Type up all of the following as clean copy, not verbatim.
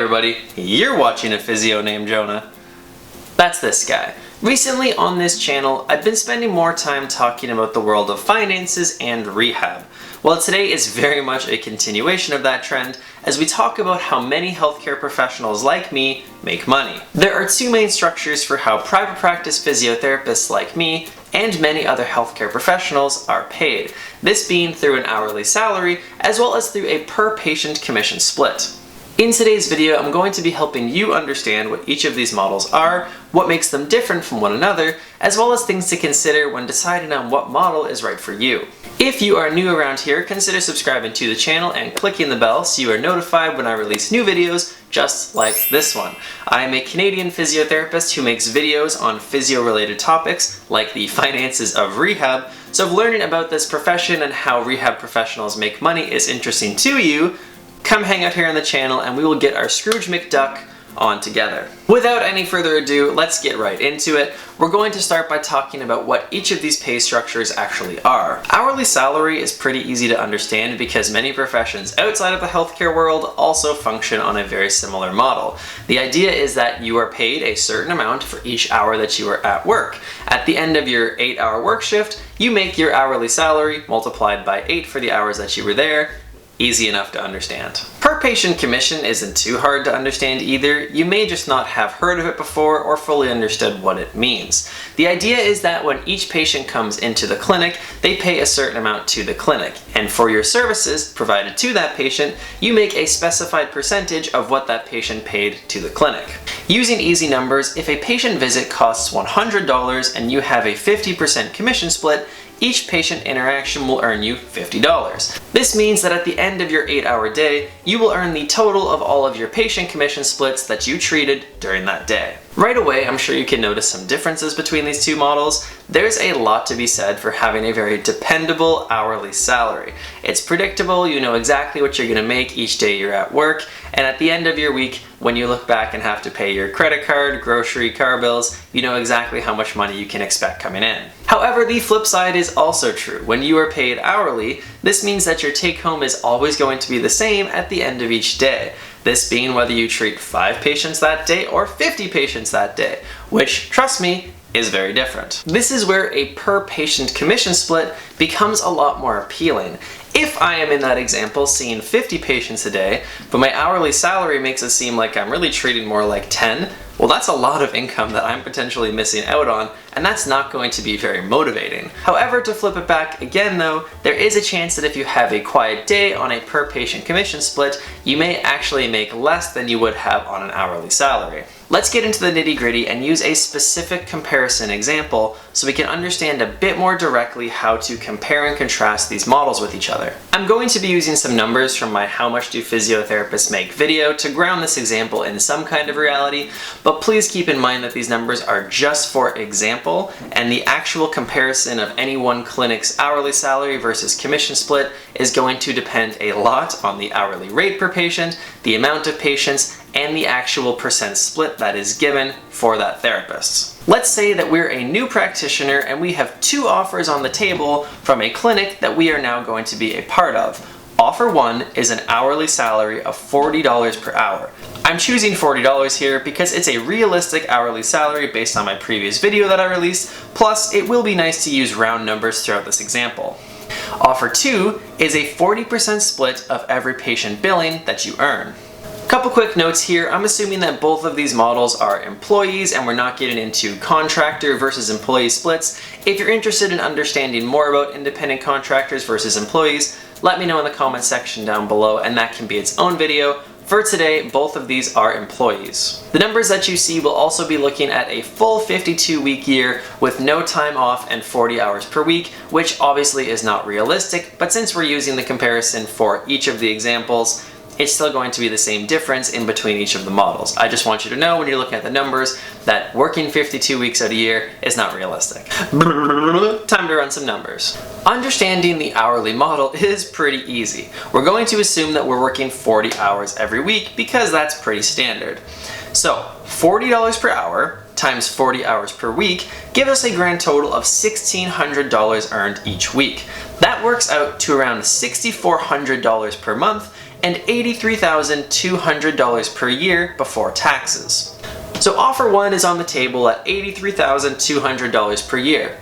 everybody, you're watching a physio named Jonah. That's this guy. Recently on this channel, I've been spending more time talking about the world of finances and rehab. Well, today is very much a continuation of that trend as we talk about how many healthcare professionals like me make money. There are two main structures for how private practice physiotherapists like me and many other healthcare professionals are paid, this being through an hourly salary as well as through a per patient commission split. In today's video, I'm going to be helping you understand what each of these models are, what makes them different from one another, as well as things to consider when deciding on what model is right for you. If you are new around here, consider subscribing to the channel and clicking the bell so you are notified when I release new videos just like this one. I am a Canadian physiotherapist who makes videos on physio-related topics like the finances of rehab, so if learning about this profession and how rehab professionals make money is interesting to you, come hang out here on the channel and we will get our Scrooge McDuck on together. Without any further ado, let's get right into it. We're going to start by talking about what each of these pay structures actually are. Hourly salary is pretty easy to understand because many professions outside of the healthcare world also function on a very similar model. The idea is that you are paid a certain amount for each hour that you are at work. At the end of your 8-hour work shift, you make your hourly salary multiplied by 8 for the hours that you were there. Easy enough to understand. Per patient commission isn't too hard to understand either. You may just not have heard of it before or fully understood what it means. The idea is that when each patient comes into the clinic, they pay a certain amount to the clinic, and for your services provided to that patient, you make a specified percentage of what that patient paid to the clinic. Using easy numbers, if a patient visit costs $100 and you have a 50% commission split, each patient interaction will earn you $50. This means that at the end of your 8-hour day, you will earn the total of all of your patient commission splits that you treated during that day. Right away, I'm sure you can notice some differences between these two models. There's a lot to be said for having a very dependable hourly salary. It's predictable, you know exactly what you're gonna make each day you're at work, and at the end of your week, when you look back and have to pay your credit card, grocery, car bills, you know exactly how much money you can expect coming in. However, the flip side is also true. When you are paid hourly, this means that your take home is always going to be the same at the end of each day. This being whether you treat 5 patients that day or 50 patients that day, which, trust me, is very different. This is where a per patient commission split becomes a lot more appealing. If I am in that example seeing 50 patients a day, but my hourly salary makes it seem like I'm really treating more like 10, well, that's a lot of income that I'm potentially missing out on, and that's not going to be very motivating. However, to flip it back again though, there is a chance that if you have a quiet day on a per patient commission split, you may actually make less than you would have on an hourly salary. Let's get into the nitty-gritty and use a specific comparison example so we can understand a bit more directly how to compare and contrast these models with each other. I'm going to be using some numbers from my How Much Do Physiotherapists Make video to ground this example in some kind of reality, but please keep in mind that these numbers are just for example, and the actual comparison of any one clinic's hourly salary versus commission split is going to depend a lot on the hourly rate per patient, the amount of patients, and the actual percent split that is given for that therapist. Let's say that we're a new practitioner and we have 2 offers on the table from a clinic that we are now going to be a part of. Offer 1 is an hourly salary of $40 per hour. I'm choosing $40 here because it's a realistic hourly salary based on my previous video that I released, plus it will be nice to use round numbers throughout this example. Offer 2 is a 40% split of every patient billing that you earn. Couple quick notes here. I'm assuming that both of these models are employees and we're not getting into contractor versus employee splits. If you're interested in understanding more about independent contractors versus employees, let me know in the comment section down below and that can be its own video. For today, both of these are employees. The numbers that you see will also be looking at a full 52-week year with no time off and 40 hours per week, which obviously is not realistic, but since we're using the comparison for each of the examples, it's still going to be the same difference in between each of the models. I just want you to know when you're looking at the numbers that working 52 weeks out a year is not realistic. Time to run some numbers. Understanding the hourly model is pretty easy. We're going to assume that we're working 40 hours every week because that's pretty standard. So $40 per hour times 40 hours per week give us a grand total of $1,600 earned each week. That works out to around $6,400 per month, and $83,200 per year before taxes. So offer 1 is on the table at $83,200 per year.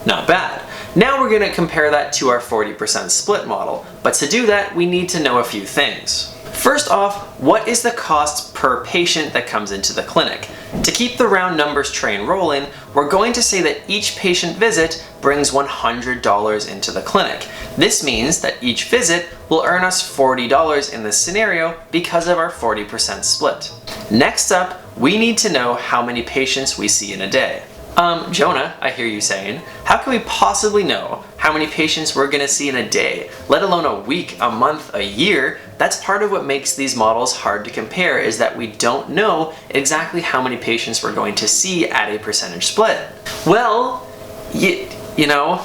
Not bad. Now we're going to compare that to our 40% split model, but to do that we need to know a few things. First off, what is the cost per patient that comes into the clinic? To keep the round numbers train rolling, we're going to say that each patient visit brings $100 into the clinic. This means that each visit will earn us $40 in this scenario because of our 40% split. Next up, we need to know how many patients we see in a day. Jonah, I hear you saying, how can we possibly know how many patients we're going to see in a day, let alone a week, a month, a year? That's part of what makes these models hard to compare, is that we don't know exactly how many patients we're going to see at a percentage split. Well, you know,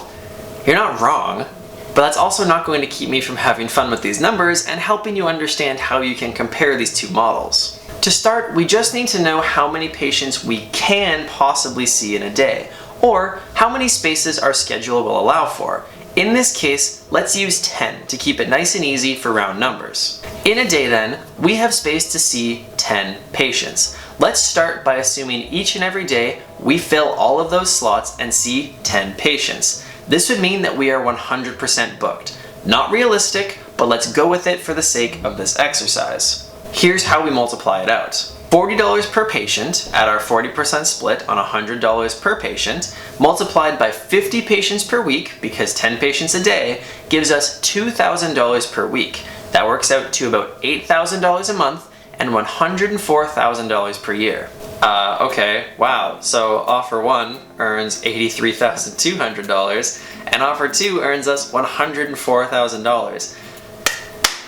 you're not wrong, but that's also not going to keep me from having fun with these numbers and helping you understand how you can compare these two models. To start, we just need to know how many patients we can possibly see in a day, or how many spaces our schedule will allow for. In this case, let's use 10 to keep it nice and easy for round numbers. In a day then, we have space to see 10 patients. Let's start by assuming each and every day we fill all of those slots and see 10 patients. This would mean that we are 100% booked. Not realistic, but let's go with it for the sake of this exercise. Here's how we multiply it out. $40 per patient at our 40% split on $100 per patient, multiplied by 50 patients per week, because 10 patients a day, gives us $2,000 per week. That works out to about $8,000 a month and $104,000 per year. Okay, wow, so offer 1 earns $83,200 and offer 2 earns us $104,000.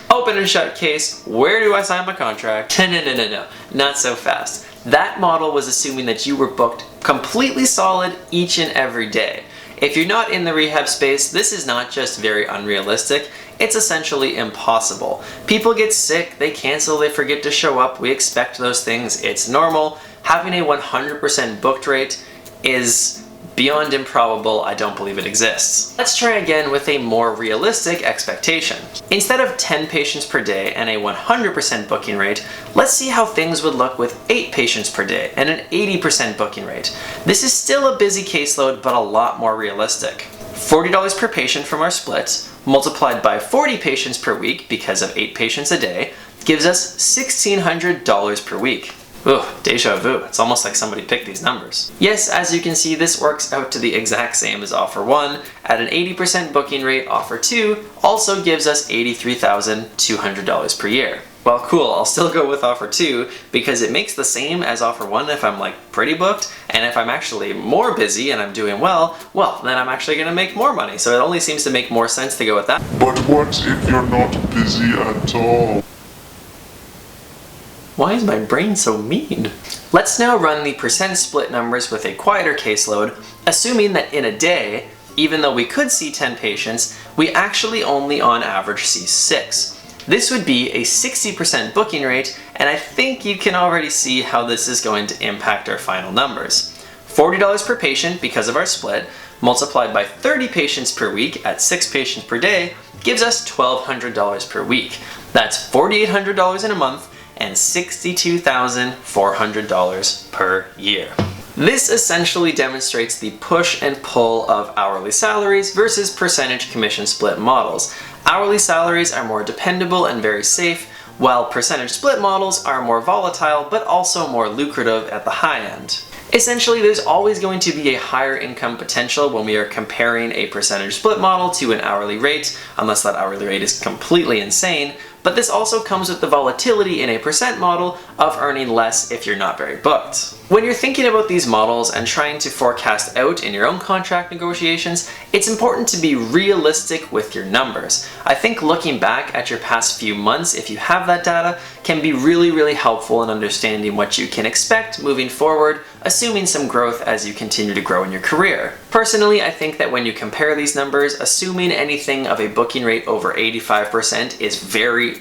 Open and shut case, where do I sign my contract? No, not so fast. That model was assuming that you were booked completely solid each and every day. If you're not in the rehab space, this is not just very unrealistic, it's essentially impossible. People get sick, they cancel, they forget to show up, we expect those things, it's normal. Having a 100% booked rate is beyond improbable. I don't believe it exists. Let's try again with a more realistic expectation. Instead of 10 patients per day and a 100% booking rate, let's see how things would look with 8 patients per day and an 80% booking rate. This is still a busy caseload, but a lot more realistic. $40 per patient from our splits, multiplied by 40 patients per week because of 8 patients a day, gives us $1,600 per week. Ugh, deja vu. It's almost like somebody picked these numbers. Yes, as you can see, this works out to the exact same as offer 1. At an 80% booking rate, offer 2 also gives us $83,200 per year. Well, cool, I'll still go with offer 2 because it makes the same as offer 1 if I'm like pretty booked, and if I'm actually more busy and I'm doing well, then I'm actually gonna make more money. So it only seems to make more sense to go with that. But what if you're not busy at all? Why is my brain so mean? Let's now run the percent split numbers with a quieter caseload, assuming that in a day, even though we could see 10 patients, we actually only on average see 6. This would be a 60% booking rate, and I think you can already see how this is going to impact our final numbers. $40 per patient because of our split, multiplied by 30 patients per week at 6 patients per day, gives us $1,200 per week. That's $4,800 in a month, and $62,400 per year. This essentially demonstrates the push and pull of hourly salaries versus percentage commission split models. Hourly salaries are more dependable and very safe, while percentage split models are more volatile but also more lucrative at the high end. Essentially, there's always going to be a higher income potential when we are comparing a percentage split model to an hourly rate, unless that hourly rate is completely insane. But this also comes with the volatility in a percent model of earning less if you're not very booked. When you're thinking about these models and trying to forecast out in your own contract negotiations, it's important to be realistic with your numbers. I think looking back at your past few months, if you have that data, can be really helpful in understanding what you can expect moving forward, assuming some growth as you continue to grow in your career. Personally, I think that when you compare these numbers, assuming anything of a booking rate over 85% is very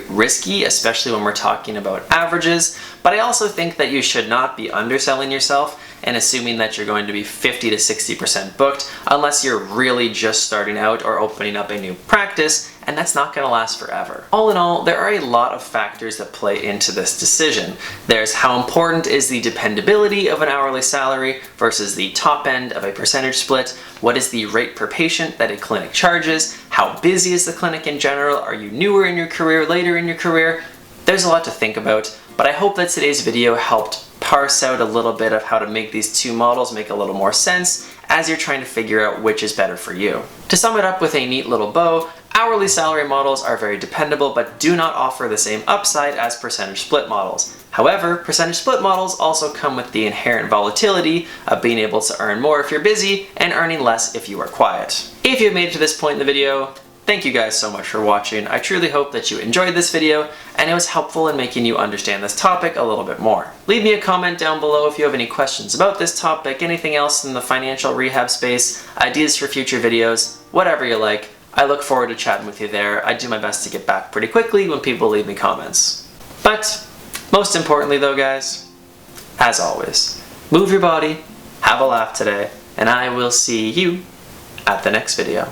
risky, especially when we're talking about averages, but I also think that you should not be underselling yourself and assuming that you're going to be 50 to 60% booked unless you're really just starting out or opening up a new practice and that's not going to last forever. All in all, there are a lot of factors that play into this decision. There's how important is the dependability of an hourly salary versus the top end of a percentage split. What is the rate per patient that a clinic charges? How busy is the clinic in general? Are you newer in your career, later in your career? There's a lot to think about, but I hope that today's video helped parse out a little bit of how to make these two models make a little more sense as you're trying to figure out which is better for you. To sum it up with a neat little bow, hourly salary models are very dependable but do not offer the same upside as percentage split models. However, percentage split models also come with the inherent volatility of being able to earn more if you're busy and earning less if you are quiet. If you've made it to this point in the video, thank you guys so much for watching. I truly hope that you enjoyed this video and it was helpful in making you understand this topic a little bit more. Leave me a comment down below if you have any questions about this topic, anything else in the financial rehab space, ideas for future videos, whatever you like. I look forward to chatting with you there. I do my best to get back pretty quickly when people leave me comments. But most importantly though, guys, as always, move your body, have a laugh today, and I will see you at the next video.